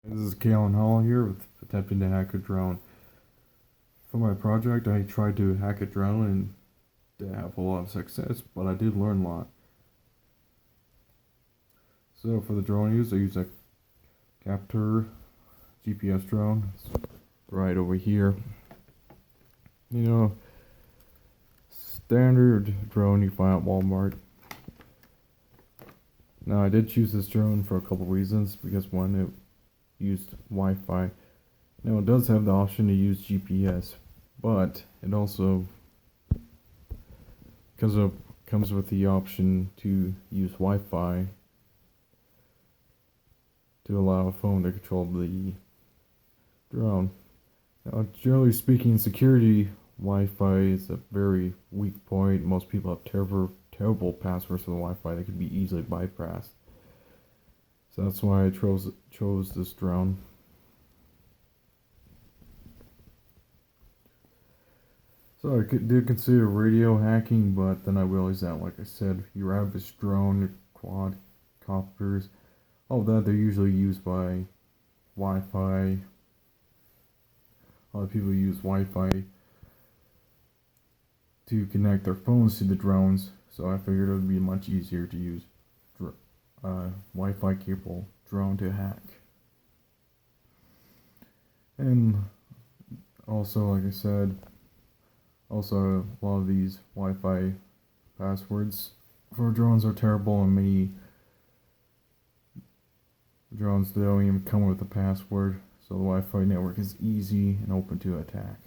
This is Kalen Hall here with attempting to hack a drone. For my project, I tried to hack a drone and didn't have a lot of success, but I did learn a lot. So for the drone I use a Captor GPS drone. It's right over here. You know, standard drone you find at Walmart. Now I did choose this drone for a couple reasons, because one, it used Wi-Fi. Now it does have the option to use GPS, but it also comes with the option to use Wi-Fi to allow a phone to control the drone. Now, generally speaking, security Wi-Fi is a very weak point. Most people have terrible passwords for the Wi-Fi that could be easily bypassed. So that's why I chose this drone. So I did consider radio hacking, but then I realized that, like I said, your average drone, your quadcopters, all that, they're usually used by Wi-Fi. A lot of people use Wi-Fi to connect their phones to the drones, so I figured it would be much easier to use Wi-Fi capable drone to hack. And also, like I said, also a lot of these Wi-Fi passwords for drones are terrible, and many drones don't even come with a password, so the Wi-Fi network is easy and open to attack.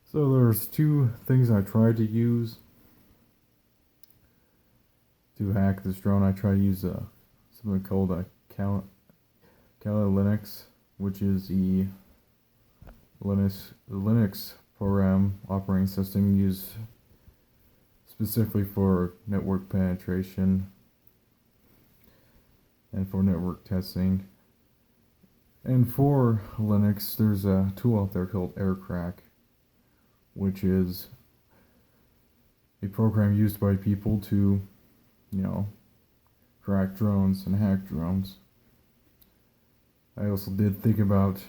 So there's two things I tried to use to hack this drone. I tried to use something called a Kali Linux, which is the Linux program operating system used specifically for network penetration and for network testing. And for Linux, there's a tool out there called AirCrack, which is a program used by people to, crack drones and hack drones. I also did think about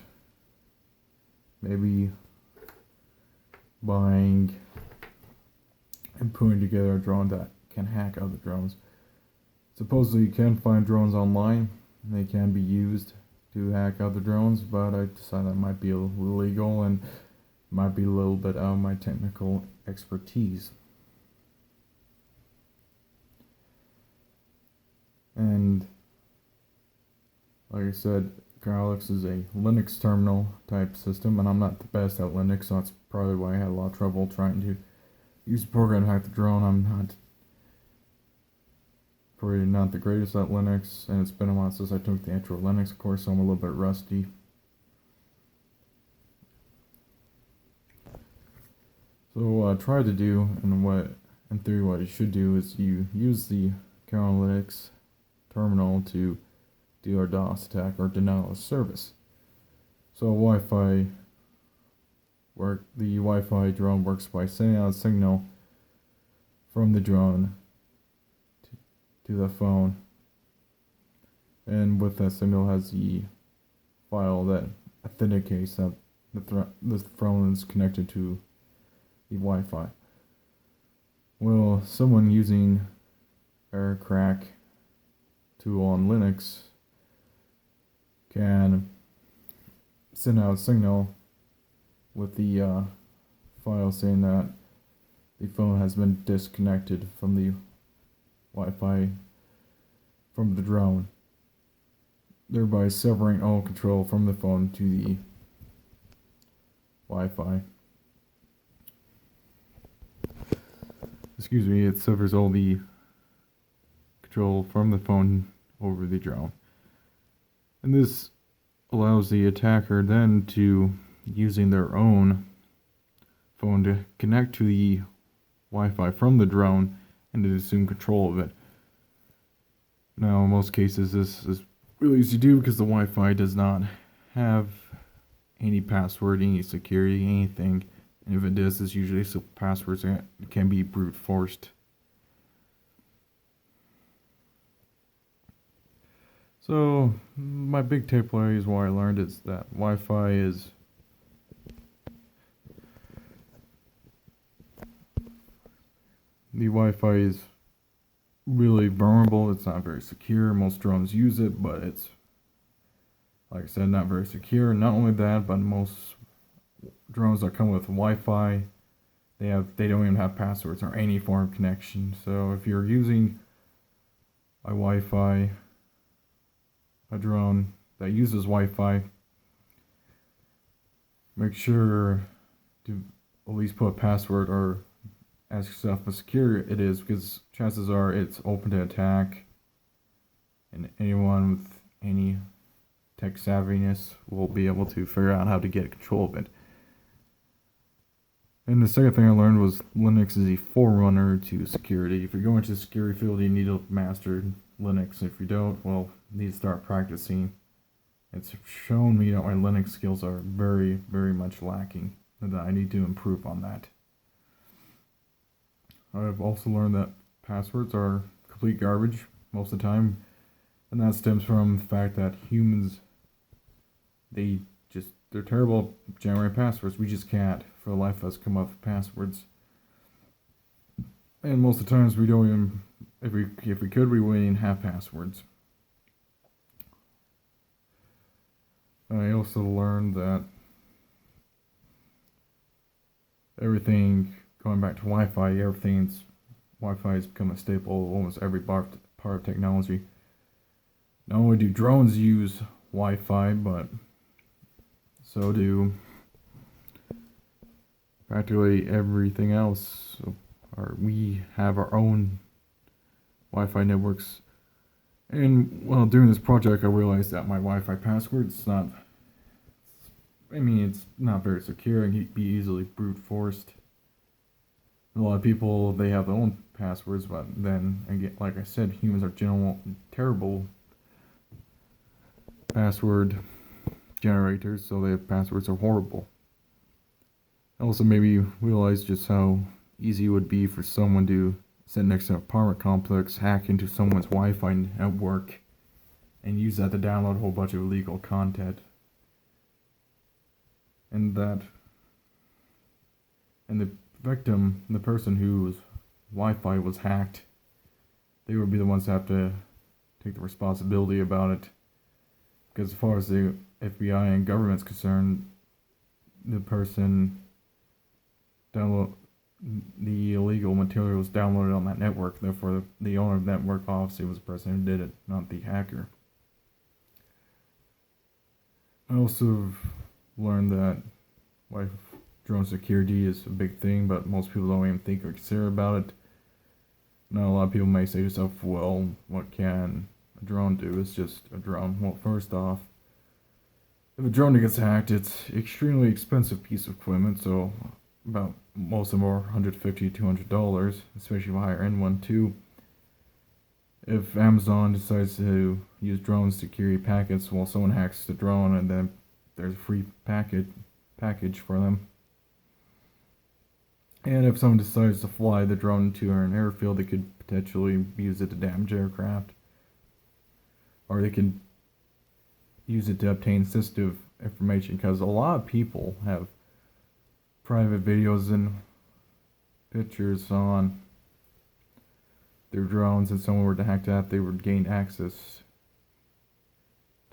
maybe buying and putting together a drone that can hack other drones. Supposedly you can find drones online, and they can be used to hack other drones, but I decided that might be illegal and might be a little bit out of my technical expertise. And like I said, Linux is a Linux terminal type system, and I'm not the best at Linux, so that's probably why I had a lot of trouble trying to use the program to hack the drone. I'm probably not the greatest at Linux, and it's been a while since I took the intro Linux course, so I'm a little bit rusty. So what I tried to do, and in theory what you should do, is you use the Kali Linux terminal to do a DOS attack or denial of service. So the Wi-Fi drone works by sending out a signal from the drone to the phone, and with that signal has the file that authenticates that the phone is connected to the Wi-Fi. Well, someone using AirCrack tool on Linux can send out a signal with the file saying that the phone has been disconnected from the Wi-Fi from the drone, thereby severing all control from the phone to the Wi-Fi. Excuse me, it severs all the control from the phone over the drone. And this allows the attacker then to, using their own phone, to connect to the Wi-Fi from the drone and to assume control of it. Now, in most cases, this is really easy to do because the Wi-Fi does not have any password, any security, anything. And if it does, it's usually so passwords that can be brute forced. So my big takeaway is what I learned is that Wi-Fi is really vulnerable. It's not very secure. Most drones use it, but it's, like I said, not very secure. Not only that, but most drones that come with Wi-Fi, they don't even have passwords or any form of connection. So if you're using a drone that uses Wi-Fi, make sure to at least put a password or ask yourself how secure it is, because chances are it's open to attack, and anyone with any tech savviness will be able to figure out how to get control of it. And the second thing I learned was Linux is a forerunner to security. If you're going to the security field, you need to master Linux. If you don't, well, you need to start practicing. It's shown me that my Linux skills are very, very much lacking, and that I need to improve on that. I've also learned that passwords are complete garbage most of the time, and that stems from the fact that humans, they're terrible at generating passwords. We just can't, for the life of us, come up with passwords. And most of the times we don't even, if we could, we wouldn't even have passwords. I also learned that everything, going back to Wi-Fi has become a staple of almost every part of technology. Not only do drones use Wi-Fi, but so do practically everything else. We have our own Wi-Fi networks. And while doing this project, I realized that my Wi-Fi password it's not very secure and can be easily brute forced. A lot of people, they have their own passwords, but then again, like I said, humans are terrible password generators, so their passwords are horrible. Also, maybe realize just how easy it would be for someone to sit next to an apartment complex, hack into someone's Wi-Fi at work, and use that to download a whole bunch of illegal content. And the victim, the person whose Wi-Fi was hacked, they would be the ones that have to take the responsibility about it. Because as far as the FBI and government's concerned, the person download the illegal material was downloaded on that network. Therefore, the owner of the network obviously was the person who did it, not the hacker. I also learned that drone security is a big thing, but most people don't even think or consider about it. Now, a lot of people may say to themselves, well, what can a drone do? It's just a drone. Well, first off, if a drone gets hacked, it's an extremely expensive piece of equipment, so about most of them are $150 to $200, especially a higher end one too. If Amazon decides to use drones to carry packets, well, someone hacks the drone and then there's a free package for them. And if someone decides to fly the drone to an airfield, they could potentially use it to damage aircraft, or they could use it to obtain sensitive information, because a lot of people have private videos and pictures on their drones, and someone were to hack that, they would gain access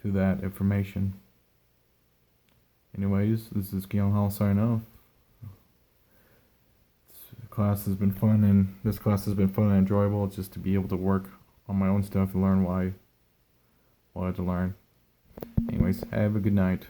to that information. Anyways, this is Galen Hall signing off. This class has been fun and enjoyable, just to be able to work on my own stuff and learn what I had to learn. Anyways, have a good night.